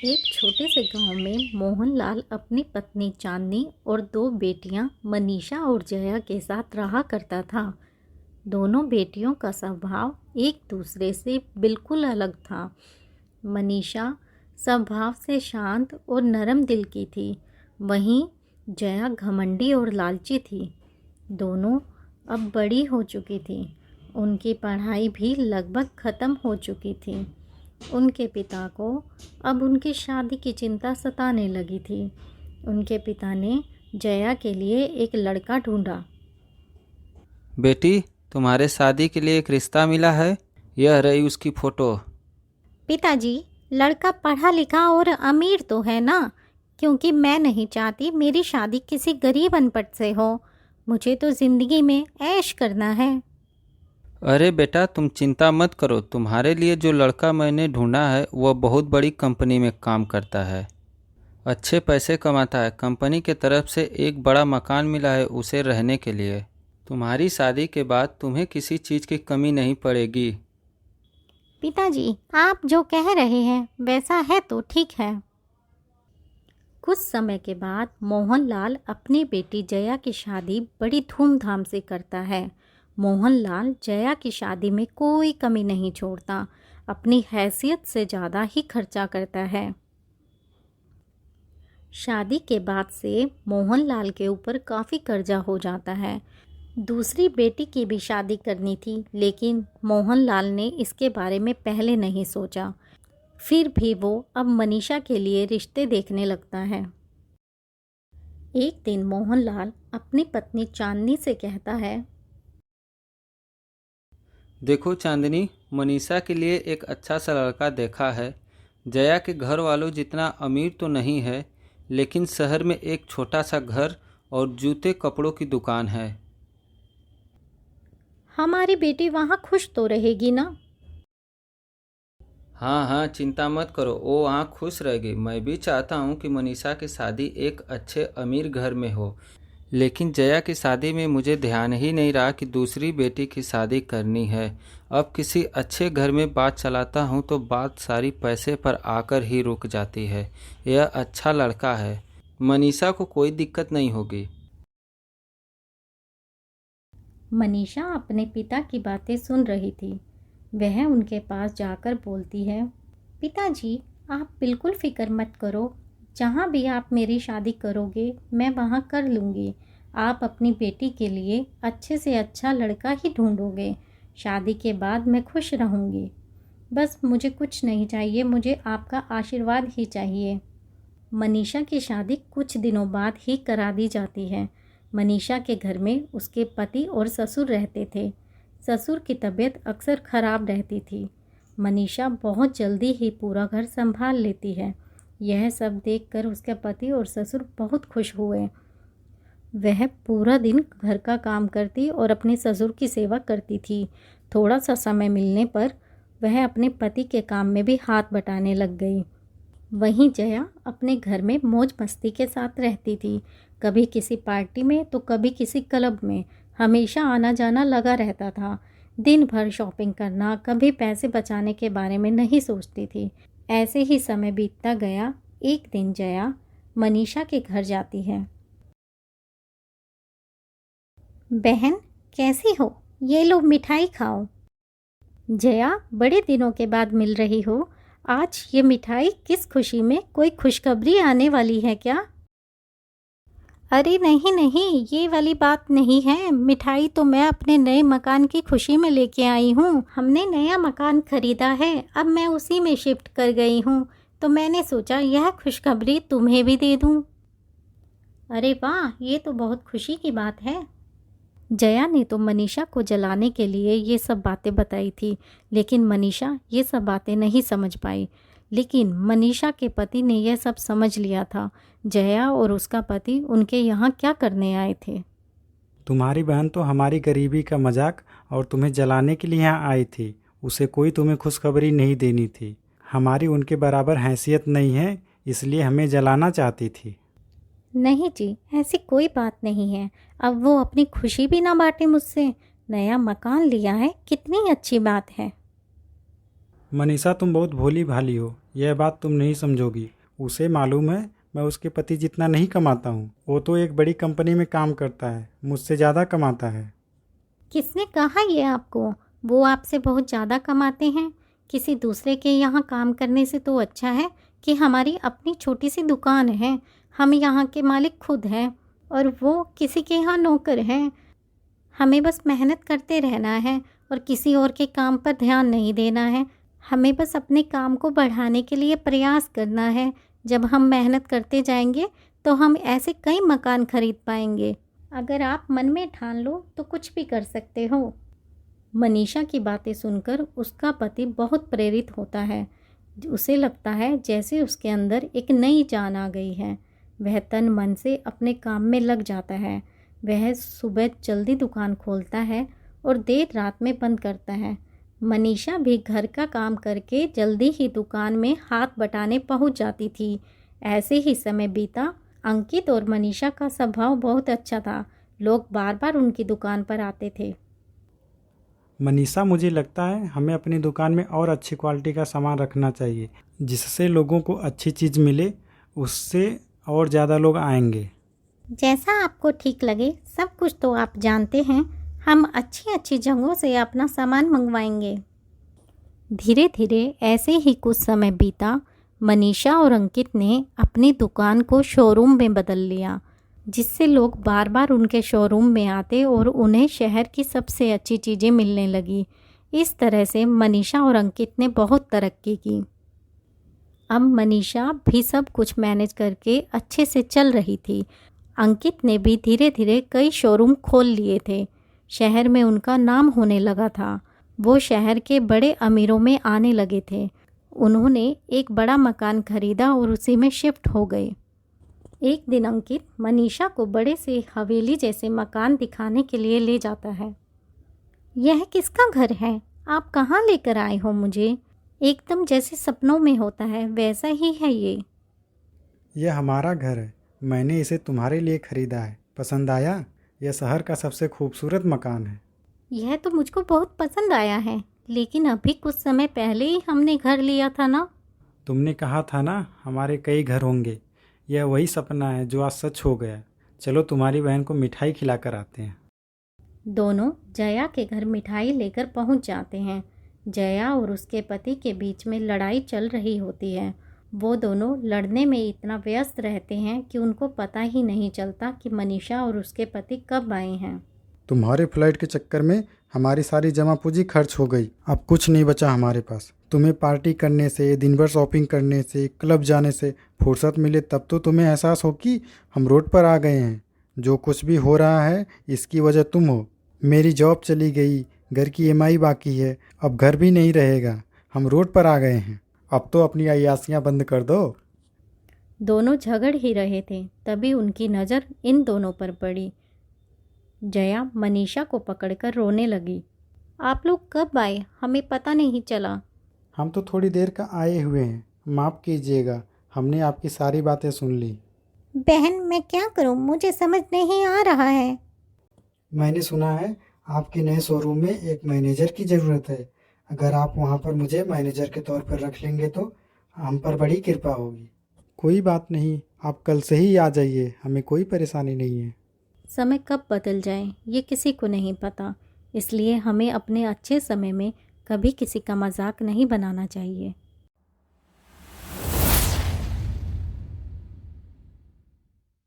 एक छोटे से गांव में मोहनलाल अपनी पत्नी चांदनी और दो बेटियां मनीषा और जया के साथ रहा करता था। दोनों बेटियों का स्वभाव एक दूसरे से बिल्कुल अलग था। मनीषा स्वभाव से शांत और नरम दिल की थी, वहीं जया घमंडी और लालची थी। दोनों अब बड़ी हो चुकी थी। उनकी पढ़ाई भी लगभग ख़त्म हो चुकी थी। उनके पिता को अब उनकी शादी की चिंता सताने लगी थी। उनके पिता ने जया के लिए एक लड़का ढूंढा। बेटी, तुम्हारे शादी के लिए एक रिश्ता मिला है। यह रही उसकी फ़ोटो। पिताजी, लड़का पढ़ा लिखा और अमीर तो है ना? क्योंकि मैं नहीं चाहती मेरी शादी किसी गरीब अनपढ़ से हो। मुझे तो ज़िंदगी में ऐश करना है। अरे बेटा, तुम चिंता मत करो। तुम्हारे लिए जो लड़का मैंने ढूंढा है वह बहुत बड़ी कंपनी में काम करता है, अच्छे पैसे कमाता है। कंपनी के तरफ से एक बड़ा मकान मिला है उसे रहने के लिए। तुम्हारी शादी के बाद तुम्हें किसी चीज़ की कमी नहीं पड़ेगी। पिताजी, आप जो कह रहे हैं वैसा है तो ठीक है। कुछ समय के बाद मोहनलाल अपनी बेटी जया की शादी बड़ी धूमधाम से करता है। मोहनलाल जया की शादी में कोई कमी नहीं छोड़ता, अपनी हैसियत से ज़्यादा ही खर्चा करता है। शादी के बाद से मोहनलाल के ऊपर काफ़ी कर्जा हो जाता है। दूसरी बेटी की भी शादी करनी थी, लेकिन मोहनलाल ने इसके बारे में पहले नहीं सोचा। फिर भी वो अब मनीषा के लिए रिश्ते देखने लगता है। एक दिन मोहनलाल अपनी पत्नी चांदनी से कहता है, देखो चांदनी, मनीषा के लिए एक अच्छा सा लड़का देखा है। जया के घर वालों जितना अमीर तो नहीं है, लेकिन शहर में एक छोटा सा घर और जूते कपड़ों की दुकान है। हमारी बेटी वहाँ खुश तो रहेगी ना? हाँ हाँ, चिंता मत करो, वो वहाँ खुश रहेगी। मैं भी चाहता हूँ कि मनीषा की शादी एक अच्छे अमीर घर में हो, लेकिन जया की शादी में मुझे ध्यान ही नहीं रहा कि दूसरी बेटी की शादी करनी है। अब किसी अच्छे घर में बात चलाता हूँ तो बात सारी पैसे पर आकर ही रुक जाती है। यह अच्छा लड़का है, मनीषा को कोई दिक्कत नहीं होगी। मनीषा अपने पिता की बातें सुन रही थी। वह उनके पास जाकर बोलती है, पिताजी, आप बिल्कुल फिक्र मत करो। जहाँ भी आप मेरी शादी करोगे मैं वहाँ कर लूँगी। आप अपनी बेटी के लिए अच्छे से अच्छा लड़का ही ढूंढोगे। शादी के बाद मैं खुश रहूँगी। बस मुझे कुछ नहीं चाहिए, मुझे आपका आशीर्वाद ही चाहिए। मनीषा की शादी कुछ दिनों बाद ही करा दी जाती है। मनीषा के घर में उसके पति और ससुर रहते थे। ससुर की तबीयत अक्सर ख़राब रहती थी। मनीषा बहुत जल्दी ही पूरा घर संभाल लेती है। यह सब देखकर उसके पति और ससुर बहुत खुश हुए। वह पूरा दिन घर का काम करती और अपने ससुर की सेवा करती थी। थोड़ा सा समय मिलने पर वह अपने पति के काम में भी हाथ बटाने लग गई। वहीं जया अपने घर में मौज मस्ती के साथ रहती थी। कभी किसी पार्टी में तो कभी किसी क्लब में, हमेशा आना जाना लगा रहता था। दिन भर शॉपिंग करना, कभी पैसे बचाने के बारे में नहीं सोचती थी। ऐसे ही समय बीतता गया। एक दिन जया मनीषा के घर जाती है। बहन, कैसी हो? ये लो मिठाई खाओ। जया, बड़े दिनों के बाद मिल रही हो। आज ये मिठाई किस खुशी में? कोई खुशखबरी आने वाली है क्या? अरे नहीं नहीं, ये वाली बात नहीं है। मिठाई तो मैं अपने नए मकान की खुशी में लेके आई हूँ। हमने नया मकान खरीदा है, अब मैं उसी में शिफ्ट कर गई हूँ, तो मैंने सोचा यह खुशखबरी तुम्हें भी दे दूँ। अरे वाह, ये तो बहुत खुशी की बात है। जया ने तो मनीषा को जलाने के लिए ये सब बातें बताई थी, लेकिन मनीषा ये सब बातें नहीं समझ पाई। लेकिन मनीषा के पति ने यह सब समझ लिया था। जया और उसका पति उनके यहाँ क्या करने आए थे। तुम्हारी बहन तो हमारी गरीबी का मजाक और तुम्हें जलाने के लिए यहाँ आई थी। उसे कोई तुम्हें खुशखबरी नहीं देनी थी। हमारी उनके बराबर हैसियत नहीं है, इसलिए हमें जलाना चाहती थी। नहीं जी, ऐसी कोई बात नहीं है। अब वो अपनी खुशी भी ना बांटे मुझसे। नया मकान लिया है, कितनी अच्छी बात है। मनीषा, तुम बहुत भोली भाली हो। यह बात तुम नहीं समझोगी। उसे मालूम है मैं उसके पति जितना नहीं कमाता हूँ। वो तो एक बड़ी कंपनी में काम करता है, मुझसे ज़्यादा कमाता है। किसने कहा ये आपको? वो आपसे बहुत ज़्यादा कमाते हैं। किसी दूसरे के यहाँ काम करने से तो अच्छा है कि हमारी अपनी छोटी सी दुकान है। हम यहाँ के मालिक खुद हैं और वो किसी के यहाँ नौकर हैं। हमें बस मेहनत करते रहना है और किसी और के काम पर ध्यान नहीं देना है। हमें बस अपने काम को बढ़ाने के लिए प्रयास करना है। जब हम मेहनत करते जाएंगे तो हम ऐसे कई मकान खरीद पाएंगे। अगर आप मन में ठान लो तो कुछ भी कर सकते हो। मनीषा की बातें सुनकर उसका पति बहुत प्रेरित होता है। उसे लगता है जैसे उसके अंदर एक नई जान आ गई है। वह तन मन से अपने काम में लग जाता है। वह सुबह जल्दी दुकान खोलता है और देर रात में बंद करता है। मनीषा भी घर का काम करके जल्दी ही दुकान में हाथ बटाने पहुंच जाती थी। ऐसे ही समय बीता। अंकित और मनीषा का स्वभाव बहुत अच्छा था। लोग बार बार उनकी दुकान पर आते थे। मनीषा, मुझे लगता है हमें अपनी दुकान में और अच्छी क्वालिटी का सामान रखना चाहिए, जिससे लोगों को अच्छी चीज़ मिले। उससे और ज़्यादा लोग आएंगे। जैसा आपको ठीक लगे। सब कुछ तो आप जानते हैं। हम अच्छी अच्छी जगहों से अपना सामान मंगवाएंगे। धीरे धीरे ऐसे ही कुछ समय बीता। मनीषा और अंकित ने अपनी दुकान को शोरूम में बदल लिया, जिससे लोग बार बार उनके शोरूम में आते और उन्हें शहर की सबसे अच्छी चीज़ें मिलने लगी। इस तरह से मनीषा और अंकित ने बहुत तरक्की की। अब मनीषा भी सब कुछ मैनेज करके अच्छे से चल रही थी। अंकित ने भी धीरे धीरे कई शोरूम खोल लिए थे। शहर में उनका नाम होने लगा था। वो शहर के बड़े अमीरों में आने लगे थे। उन्होंने एक बड़ा मकान खरीदा और उसी में शिफ्ट हो गए। एक दिन अंकित मनीषा को बड़े से हवेली जैसे मकान दिखाने के लिए ले जाता है। यह किसका घर है? आप कहाँ लेकर आए हो मुझे? एकदम जैसे सपनों में होता है वैसा ही है ये। यह हमारा घर है। मैंने इसे तुम्हारे लिए खरीदा है। पसंद आया? यह शहर का सबसे खूबसूरत मकान है। यह तो मुझको बहुत पसंद आया है, लेकिन अभी कुछ समय पहले ही हमने घर लिया था ना। तुमने कहा था ना हमारे कई घर होंगे। यह वही सपना है जो आज सच हो गया। चलो तुम्हारी बहन को मिठाई खिलाकर आते हैं। दोनों जया के घर मिठाई लेकर पहुंच जाते हैं। जया और उसके पति के बीच में लड़ाई चल रही होती है। वो दोनों लड़ने में इतना व्यस्त रहते हैं कि उनको पता ही नहीं चलता कि मनीषा और उसके पति कब आए हैं। तुम्हारे फ्लाइट के चक्कर में हमारी सारी जमा पूंजी खर्च हो गई। अब कुछ नहीं बचा हमारे पास। तुम्हें पार्टी करने से, दिन भर शॉपिंग करने से, क्लब जाने से फुर्सत मिले तब तो तुम्हें एहसास हो कि हम रोड पर आ गए हैं। जो कुछ भी हो रहा है इसकी वजह तुम हो। मेरी जॉब चली गई, घर की ईएमआई बाकी है, अब घर भी नहीं रहेगा। हम रोड पर आ गए हैं। अब तो अपनी अय्यासियाँ बंद कर दो। दोनों झगड़ ही रहे थे, तभी उनकी नज़र इन दोनों पर पड़ी। जया मनीषा को पकड़कर रोने लगी। आप लोग कब आए? हमें पता नहीं चला। हम तो थोड़ी देर का आए हुए हैं, माफ़ कीजिएगा। हमने आपकी सारी बातें सुन ली। बहन, मैं क्या करूं? मुझे समझ नहीं आ रहा है। मैंने सुना है आपके नए शोरूम में एक मैनेजर की ज़रूरत है। अगर आप वहाँ पर मुझे मैनेजर के तौर पर रख लेंगे तो हम पर बड़ी कृपा होगी। कोई बात नहीं, आप कल से ही आ जाइए, हमें कोई परेशानी नहीं है। समय कब बदल जाए ये किसी को नहीं पता, इसलिए हमें अपने अच्छे समय में कभी किसी का मजाक नहीं बनाना चाहिए।